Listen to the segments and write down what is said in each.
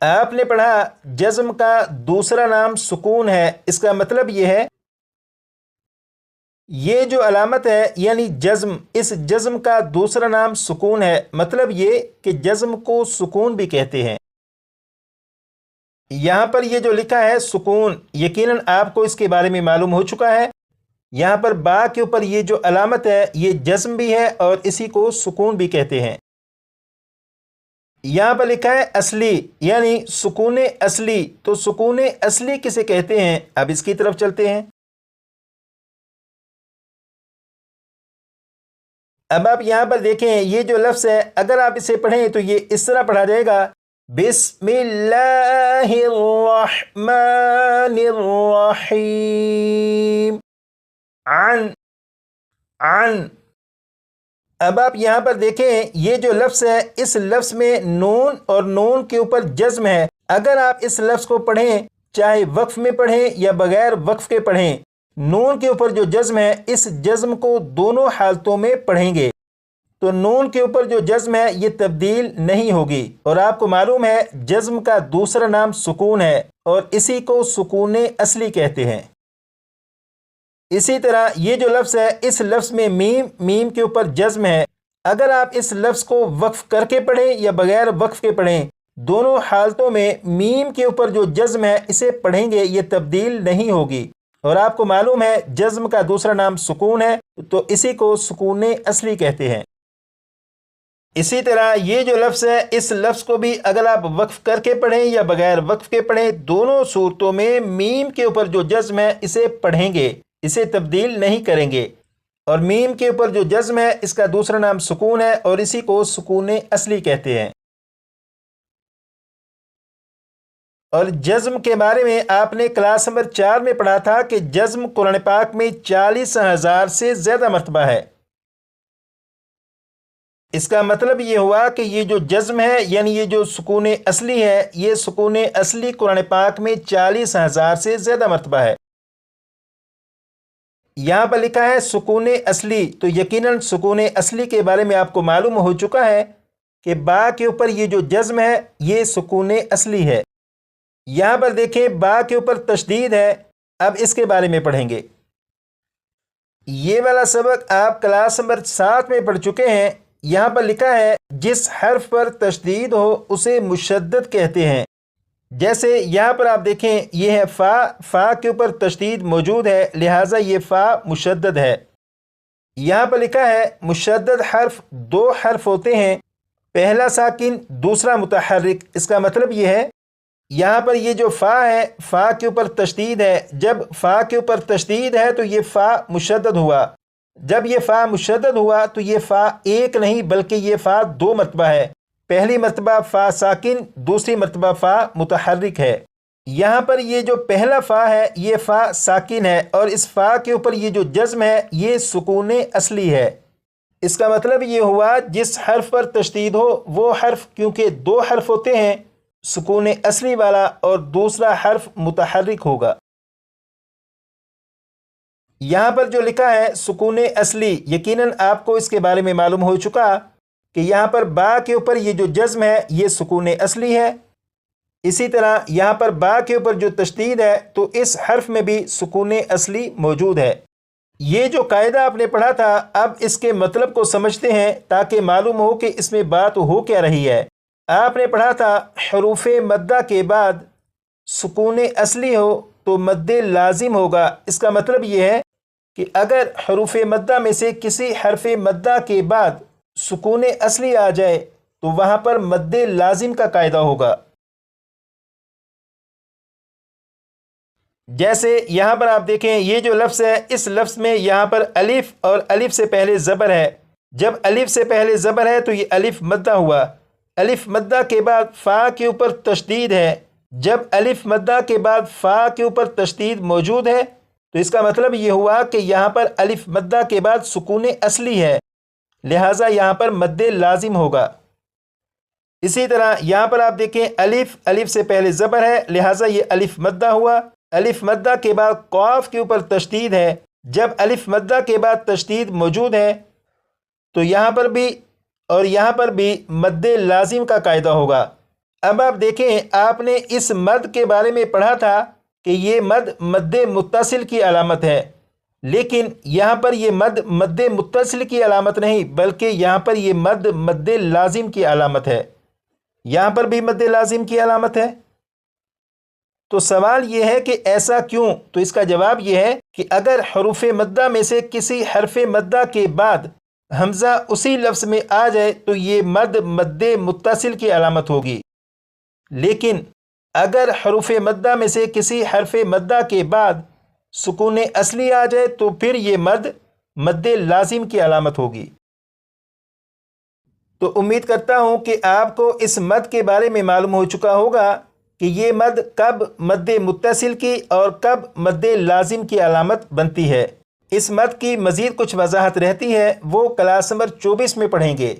آپ نے پڑھا جزم کا دوسرا نام سکون ہے، اس کا مطلب یہ ہے یہ جو علامت ہے یعنی جزم، اس جزم کا دوسرا نام سکون ہے، مطلب یہ کہ جزم کو سکون بھی کہتے ہیں۔ یہاں پر یہ جو لکھا ہے سکون، یقیناً آپ کو اس کے بارے میں معلوم ہو چکا ہے۔ یہاں پر با کے اوپر یہ جو علامت ہے یہ جزم بھی ہے اور اسی کو سکون بھی کہتے ہیں۔ یہاں پر لکھا ہے اصلی یعنی سکون اصلی، تو سکون اصلی کسے کہتے ہیں؟ اب اس کی طرف چلتے ہیں۔ اب آپ یہاں پر دیکھیں یہ جو لفظ ہے اگر آپ اسے پڑھیں تو یہ اس طرح پڑھا جائے گا، بسم اللہ الرحمن الرحیم، عن۔ اب آپ یہاں پر دیکھیں یہ جو لفظ ہے اس لفظ میں نون اور نون کے اوپر جزم ہے۔ اگر آپ اس لفظ کو پڑھیں چاہے وقف میں پڑھیں یا بغیر وقف کے پڑھیں، نون کے اوپر جو جزم ہے اس جزم کو دونوں حالتوں میں پڑھیں گے تو نون کے اوپر جو جزم ہے یہ تبدیل نہیں ہوگی، اور آپ کو معلوم ہے جزم کا دوسرا نام سکون ہے اور اسی کو سکون اصلی کہتے ہیں۔ اسی طرح یہ جو لفظ ہے اس لفظ میں میم کے اوپر جزم ہے۔ اگر آپ اس لفظ کو وقف کر کے پڑھیں یا بغیر وقف کے پڑھیں، دونوں حالتوں میں میم کے اوپر جو جزم ہے اسے پڑھیں گے، یہ تبدیل نہیں ہوگی، اور آپ کو معلوم ہے جزم کا دوسرا نام سکون ہے تو اسی کو سکون اصلی کہتے ہیں۔ اسی طرح یہ جو لفظ ہے اس لفظ کو بھی اگر آپ وقف کر کے پڑھیں یا بغیر وقف کے پڑھیں، دونوں صورتوں میں میم کے اوپر جو جزم ہے اسے پڑھیں گے، اسے تبدیل نہیں کریں گے، اور میم کے اوپر جو جزم ہے اس کا دوسرا نام سکون ہے اور اسی کو سکون اصلی کہتے ہیں۔ اور جزم کے بارے میں آپ نے کلاس نمبر 4 میں پڑھا تھا کہ جزم قرآن پاک میں 40,000 سے زیادہ مرتبہ ہے۔ اس کا مطلب یہ ہوا کہ یہ جو جزم ہے یعنی یہ جو سکون اصلی ہے، یہ سکون اصلی قرآن پاک میں 40,000 سے زیادہ مرتبہ ہے۔ یہاں پر لکھا ہے سکون اصلی، تو یقیناً سکون اصلی کے بارے میں آپ کو معلوم ہو چکا ہے کہ با کے اوپر یہ جو جزم ہے یہ سکون اصلی ہے۔ یہاں پر دیکھیں با کے اوپر تشدید ہے، اب اس کے بارے میں پڑھیں گے۔ یہ والا سبق آپ کلاس نمبر 7 میں پڑھ چکے ہیں۔ یہاں پر لکھا ہے جس حرف پر تشدید ہو اسے مشدد کہتے ہیں۔ جیسے یہاں پر آپ دیکھیں یہ ہے فا کے اوپر تشدید موجود ہے، لہٰذا یہ فا مشدد ہے۔ یہاں پر لکھا ہے مشدد حرف 2 حرف ہوتے ہیں، پہلا ساکن دوسرا متحرک۔ اس کا مطلب یہ ہے یہاں پر یہ جو فا ہے فا کے اوپر تشدید ہے، جب فا کے اوپر تشدید ہے تو یہ فا مشدد ہوا، جب یہ فا مشدد ہوا تو یہ فا ایک نہیں بلکہ یہ فا 2 مرتبہ ہے، پہلی مرتبہ فا ساکن، دوسری مرتبہ فا متحرک ہے۔ یہاں پر یہ جو پہلا فا ہے یہ فا ساکن ہے اور اس فا کے اوپر یہ جو جزم ہے یہ سکون اصلی ہے۔ اس کا مطلب یہ ہوا جس حرف پر تشدید ہو وہ حرف، کیونکہ 2 حرف ہوتے ہیں، سکون اصلی والا اور دوسرا حرف متحرک ہوگا۔ یہاں پر جو لکھا ہے سکون اصلی، یقیناً آپ کو اس کے بارے میں معلوم ہو چکا کہ یہاں پر با کے اوپر یہ جو جزم ہے یہ سکون اصلی ہے۔ اسی طرح یہاں پر با کے اوپر جو تشدید ہے تو اس حرف میں بھی سکون اصلی موجود ہے۔ یہ جو قاعدہ آپ نے پڑھا تھا اب اس کے مطلب کو سمجھتے ہیں تاکہ معلوم ہو کہ اس میں بات ہو کیا رہی ہے۔ آپ نے پڑھا تھا حروف مدہ کے بعد سکون اصلی ہو تو مد لازم ہوگا۔ اس کا مطلب یہ ہے کہ اگر حروف مدہ میں سے کسی حرف مدہ کے بعد سکون اصلی آ جائے تو وہاں پر مد لازم کا قاعدہ ہوگا۔ جیسے یہاں پر آپ دیکھیں یہ جو لفظ ہے اس لفظ میں یہاں پر الف اور الف سے پہلے زبر ہے، جب الف سے پہلے زبر ہے تو یہ الف مدہ ہوا، الف مدہ کے بعد فا کے اوپر تشدید ہے، جب الف مدہ کے بعد فا کے اوپر تشدید موجود ہے تو اس کا مطلب یہ ہوا کہ یہاں پر الف مدہ کے بعد سکون اصلی ہے، لہٰذا یہاں پر مد لازم ہوگا۔ اسی طرح یہاں پر آپ دیکھیں الف سے پہلے زبر ہے لہٰذا یہ الف مدہ ہوا، الف مدہ کے بعد قاف کے اوپر تشدید ہے، جب الف مدہ کے بعد تشدید موجود ہے تو یہاں پر بھی اور یہاں پر بھی مد لازم کا قاعدہ ہوگا۔ اب آپ دیکھیں، آپ نے اس مد کے بارے میں پڑھا تھا کہ یہ مد مد متصل کی علامت ہے، لیکن یہاں پر یہ مد مد متصل کی علامت نہیں، بلکہ یہاں پر یہ مد مد لازم کی علامت ہے۔ یہاں پر بھی مد لازم کی علامت ہے۔ تو سوال یہ ہے کہ ایسا کیوں؟ تو اس کا جواب یہ ہے کہ اگر حروف مدہ میں سے کسی حرف مدہ کے بعد حمزہ اسی لفظ میں آ جائے تو یہ مد مد متصل کی علامت ہوگی، لیکن اگر حروف مدہ میں سے کسی حرف مدہ کے بعد سکون اصلی آ جائے تو پھر یہ مد مد لازم کی علامت ہوگی۔ تو امید کرتا ہوں کہ آپ کو اس مد کے بارے میں معلوم ہو چکا ہوگا کہ یہ مد کب مد متصل کی اور کب مد لازم کی علامت بنتی ہے۔ اس مد کی مزید کچھ وضاحت رہتی ہے، وہ کلاس نمبر 24 میں پڑھیں گے۔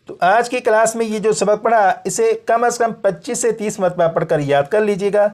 تو آج کی کلاس میں یہ جو سبق پڑھا، اسے کم از کم 25 سے 30 مرتبہ پڑھ کر یاد کر لیجیے گا۔